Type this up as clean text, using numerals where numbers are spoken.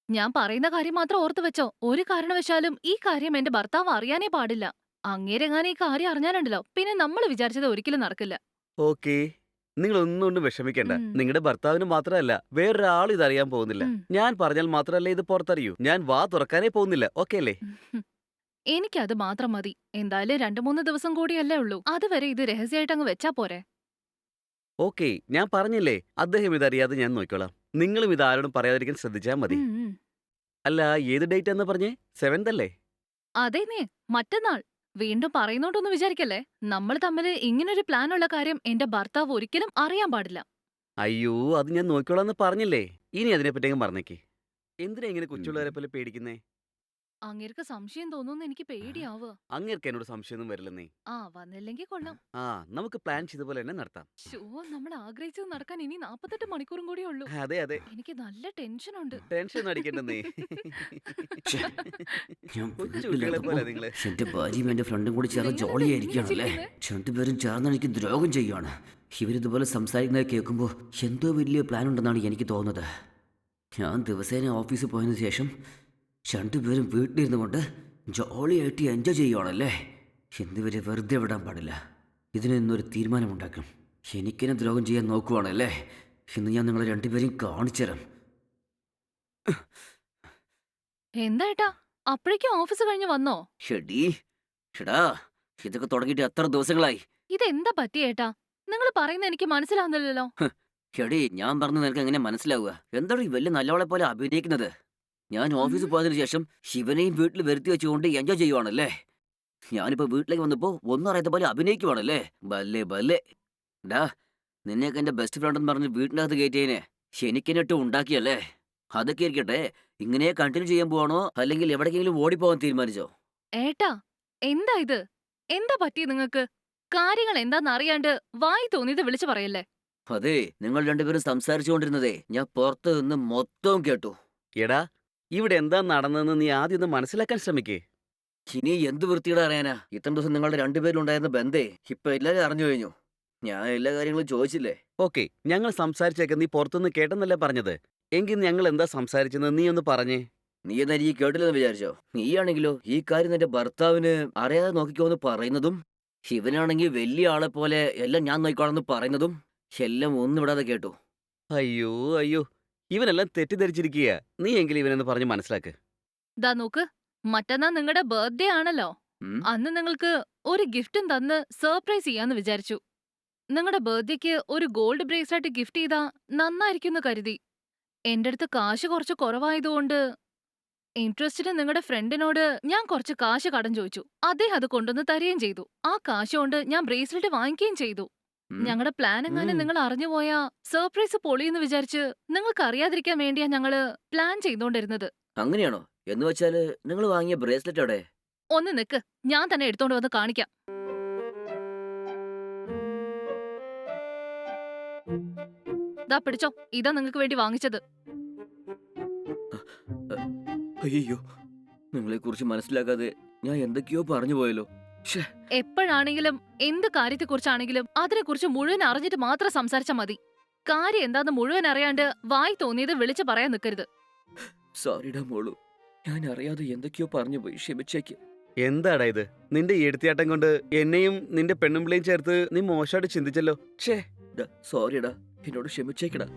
ഞാൻ പറയുന്ന കാര്യം മാത്രം ഓർത്തു വെച്ചോ. ഒരു കാരണവശാലും ഈ കാര്യം എന്റെ ഭർത്താവ് അറിയാനേ പാടില്ല. അങ്ങേരെങ്ങാനും ഈ കാര്യം അറിഞ്ഞാലുണ്ടല്ലോ, പിന്നെ നമ്മൾ വിചാരിച്ചത് ഒരിക്കലും നടക്കില്ല. ഓക്കേ. നിങ്ങളൊന്നും കൊണ്ടും വിഷമിക്കേണ്ട. ഉം, നിങ്ങളുടെ ഭർത്താവിന് മാത്രമല്ല, വേറൊരാളും ഇതറിയാൻ പോകുന്നില്ല. ഉം. ഞാൻ പറഞ്ഞാൽ മാത്രമല്ലേ ഇത് പുറത്തറിയൂ. ഞാൻ വാ തുറക്കാനേ പോകുന്നില്ല. ഓക്കേ അല്ലേ? ഉം. എനിക്കത് മാത്രം മതി. എന്തായാലും 2-3 ദിവസം കൂടിയല്ലേ ഉള്ളൂ. അതുവരെ ഇത് രഹസ്യമായിട്ട് അങ്ങ് വെച്ചാ പോരെ. ഓക്കേ. ഞാൻ പറഞ്ഞില്ലേ, അദ്ദേഹം ഇതറിയാതെ ഞാൻ നോക്കിക്കോളാം. നിങ്ങളും ഇത് ആരോടും പറയാതിരിക്കാൻ ശ്രദ്ധിച്ചാൽ മതി. ഉം, ഉം. അല്ല, ഏത് ഡേറ്റാന്ന് പറഞ്ഞേ? 7th അല്ലേ? അതേന്നേ, മറ്റന്നാൾ. വീണ്ടും പറയുന്നോണ്ടൊന്നും വിചാരിക്കല്ലേ. നമ്മൾ തമ്മില് ഇങ്ങനൊരു പ്ലാനുള്ള കാര്യം എന്റെ ഭർത്താവ് ഒരിക്കലും അറിയാൻ പാടില്ല. അയ്യോ! അത് ഞാൻ നോക്കിക്കോളാന്ന് പറഞ്ഞില്ലേ. ഇനി അതിനെപ്പറ്റിയെങ്കിലും പറഞ്ഞേക്ക്. എന്തിനാ ഇങ്ങനെ ഉം. കൊച്ചുപിള്ളേരെ പോലെ പേടിക്കുന്നേ? അങ്ങേർക്ക് സംശയം തോന്നുന്നു എനിക്ക് പേടിയാവുക. അങ്ങേർക്ക് എന്നോട് സംശയമൊന്നും വരില്ലെന്നേ. ആ, വന്നില്ലെങ്കിൽ കൊള്ളാം. ആ, നമുക്ക് പ്ലാൻ ചെയ്ത പോലെ തന്നെ നടത്താം. ശോ, നമ്മൾ ആഗ്രഹിച്ചത് നടക്കാൻ ഇനി 48 മണിക്കൂറും കൂടിയേ ഉള്ളൂ. അതെ, അതെ. എനിക്ക് നല്ല ടെൻഷനുണ്ട്. ടെൻഷൻ അടിക്കണ്ടെന്നേ. ഛെ, ഞാൻ കൊച്ചു കുട്ടികളെ വീട്ടിലെത്തുമ്പോ പോലെ നിങ്ങള്. എന്റെ ഭാര്യയും എന്റെ ഫ്രണ്ടും കൂടി ചേർന്ന് ദൈവമേ, ജോളിയായിരിക്കുകയാണല്ലേ. ഇങ്ങനെ രണ്ടുപേരും ചേർന്ന് എനിക്ക് ദ്രോഹം ചെയ്യുകയാണ്. ഇവരിതുപോലെ സംസാരിക്കുന്നത് കേൾക്കുമ്പോൾ എന്തോ വലിയ പ്ലാൻ ഉണ്ടെന്നാണ് എനിക്ക് തോന്നുന്നത്. ഞാൻ ദിവസേന ഓഫീസിൽ പോയതിനു ശേഷം രണ്ടുപേരും വീട്ടിലിരുന്നു കൊണ്ട് ജോളിയായിട്ട് എൻജോയ് ചെയ്യുവാണല്ലേ. എന്നിവരെ വെറുതെ വിടാൻ പാടില്ല. ഇതിന് ഇന്നൊരു തീരുമാനമുണ്ടാക്കണം. എനിക്കെന്നെ ദ്രോഹം ചെയ്യാൻ നോക്കുവാണല്ലേ. ഇന്ന് ഞാൻ നിങ്ങളെ രണ്ടുപേരെയും കാണിച്ചു തരാം. എന്താ ഏട്ടാ, അപ്പോഴേക്കും ഓഫീസ് കഴിഞ്ഞ് വന്നോ? ഷെഡി ഷെടാ, ഇതൊക്കെ തുടങ്ങിയിട്ട് എത്ര ദിവസങ്ങളായി? ഇതെന്താ പറ്റിയ ഏട്ടാ? നിങ്ങൾ പറയുന്നത് എനിക്ക് മനസ്സിലാവുന്നില്ലല്ലോ. ഷെടി, ഞാൻ പറഞ്ഞത് നിനക്ക് എങ്ങനെ മനസ്സിലാവുക? എന്താണ് ഈ വലിയ നല്ലവളെ പോലെ അഭിനയിക്കുന്നത്? ഞാൻ ഉം. ഓഫീസിൽ പോയതിനു ശേഷം ശിവനെയും വീട്ടിൽ വരുത്തി വെച്ചുകൊണ്ട് എൻജോയ് ചെയ്യുവാണല്ലേ. ഞാനിപ്പോ വീട്ടിലേക്ക് വന്നപ്പോ ഒന്നും അറിയാത്ത പോലെ അഭിനയിക്കുവാണല്ലേ. ബല്ലേ ബല്ലേ. ഡാ, നിന്നെയൊക്കെ എന്റെ ബെസ്റ്റ് ഫ്രണ്ട് എന്ന് പറഞ്ഞ് വീട്ടിനകത്ത് കയറ്റിയതിനെ എനിക്കെന്നിട്ട് ഉണ്ടാക്കിയല്ലേ. അതൊക്കെ ഇരിക്കട്ടെ, ഇങ്ങനെ കണ്ടിന്യൂ ചെയ്യാൻ പോവാണോ അല്ലെങ്കിൽ എവിടേക്കെങ്കിലും ഓടിപ്പോവാൻ തീരുമാനിച്ചോ? ഏട്ടാ, എന്താ ഇത്? എന്താ പറ്റിയ നിങ്ങക്ക്? കാര്യങ്ങൾ എന്താന്ന് അറിയാണ്ട് വായി തോന്നിയത് വിളിച്ചു പറയല്ലേ. അതെ, നിങ്ങൾ രണ്ടുപേരും സംസാരിച്ചുകൊണ്ടിരുന്നതേ ഞാൻ പുറത്ത് നിന്ന് മൊത്തം കേട്ടു. എടാ, ഇവിടെ എന്താ നടന്നതെന്ന് നീ ആദ്യം ഒന്ന് മനസ്സിലാക്കാൻ ശ്രമിക്കേ. ഇനി എന്ത് വൃത്തിയുടെ അറിയാനാ? ഇത്രയും ദിവസം നിങ്ങളുടെ രണ്ടുപേരിലുണ്ടായിരുന്ന ബന്ധേ ഇപ്പൊ എല്ലാരും അറിഞ്ഞു കഴിഞ്ഞു. ഞാൻ എല്ലാ കാര്യങ്ങളും ചോദിച്ചില്ലേ. ഓക്കേ, ഞങ്ങൾ സംസാരിച്ചേക്കെ നീ പുറത്തുനിന്ന് കേട്ടെന്നല്ലേ പറഞ്ഞത്. എങ്കിൽ ഞങ്ങൾ എന്താ സംസാരിച്ചെന്ന് നീ ഒന്ന് പറഞ്ഞേ. നീ എന്നാ ഈ കേട്ടില്ലെന്ന് വിചാരിച്ചോ? നീയാണെങ്കിലോ ഈ കാര്യം നിന്റെ ഭർത്താവിന് അറിയാതെ നോക്കിക്കോന്ന് പറയുന്നതും ശിവനാണെങ്കിൽ വലിയ ആളെ പോലെ എല്ലാം ഞാൻ നോക്കിക്കോളെന്ന് പറയുന്നതും എല്ലാം ഒന്നും വിടാതെ കേട്ടു. അയ്യോ, അയ്യോ. ഇവനെല്ലാം തെറ്റിദ്ധരിച്ചിരിക്കുക. നീ എങ്കിലും ഇവനെന്ന് പറഞ്ഞ് മനസ്സിലാക്ക്. ദാ നോക്ക്, മറ്റന്നാ നിങ്ങളുടെ ബർത്ത്ഡേ ആണല്ലോ. ഉം? അന്ന് നിങ്ങൾക്ക് ഒരു ഗിഫ്റ്റും തന്ന് സർപ്രൈസ് ചെയ്യാന്ന് വിചാരിച്ചു. നിങ്ങളുടെ ബർത്ത്ഡേക്ക് ഒരു ഗോൾഡ് ബ്രേസ്ലെറ്റ് ഗിഫ്റ്റ് ചെയ്താ നന്നായിരിക്കുമെന്ന് കരുതി. എന്റെ അടുത്ത് കാശ് കുറച്ച് കുറവായതുകൊണ്ട് ഇൻട്രസ്റ്റിന് നിങ്ങളുടെ ഫ്രണ്ടിനോട് ഞാൻ കുറച്ച് കാശ് കടം ചോദിച്ചു. അദ്ദേഹം അത് കൊണ്ടുവന്ന് തരികയും ചെയ്തു. ആ കാശ് കൊണ്ട് ഞാൻ ബ്രേസ്ലെറ്റ് വാങ്ങിക്കുകയും ചെയ്തു. ഉം? ഞങ്ങളുടെ പ്ലാൻ എങ്ങാനും ഉം. നിങ്ങൾ അറിഞ്ഞുപോയാ സർപ്രൈസ് പൊളിയെന്ന് വിചാരിച്ച് നിങ്ങൾക്ക് അറിയാതിരിക്കാൻ വേണ്ടിയാ ഞങ്ങള് പ്ലാൻ ചെയ്തോണ്ടിരുന്നത്. അങ്ങനെയാണോ? എന്ന് വെച്ചാല് നിങ്ങൾ വാങ്ങിയ ബ്രേസ്ലെറ്റ് അവിടെ? ഒന്ന് നിക്ക്, ഞാൻ തന്നെ എടുത്തോണ്ട് വന്ന് കാണിക്കാം. ദാ പിടിച്ചോ, ഇതാ നിങ്ങൾക്ക് വേണ്ടി വാങ്ങിച്ചത്. അയ്യോ, നിങ്ങളെ കുറിച്ച് മനസ്സിലാക്കാതെ ഞാൻ എന്തൊക്കെയോ പറഞ്ഞു പോയല്ലോ. എപ്പോഴാണെങ്കിലും എന്ത് കാര്യത്തെക്കുറിച്ചാണെങ്കിലും അതിനെക്കുറിച്ച് മുഴുവൻ അറിഞ്ഞിട്ട് മാത്രം സംസാരിച്ചാൽ മതി. കാര്യം എന്താന്ന് മുഴുവൻ അറിയാണ്ട് വായി തോന്നിയത് വിളിച്ചു പറയാൻ നിൽക്കരുത്. സോറിടാ മോളു, ഞാൻ അറിയാതെ എന്തൊക്കെയോ പറഞ്ഞു പോയി, ക്ഷമിച്ചേക്ക്. എന്താടാ ഇത്? നിന്റെ ഈ എടുത്തിയാട്ടം കൊണ്ട് എന്നെയും നിന്റെ പെണ്ണുമ്പിളയും ചേർത്ത് നീ മോശമായിട്ട് ചിന്തിച്ചല്ലോ. ഛേ. സോറിടാ, എന്നോട് ക്ഷമിച്ചേക്കടാ.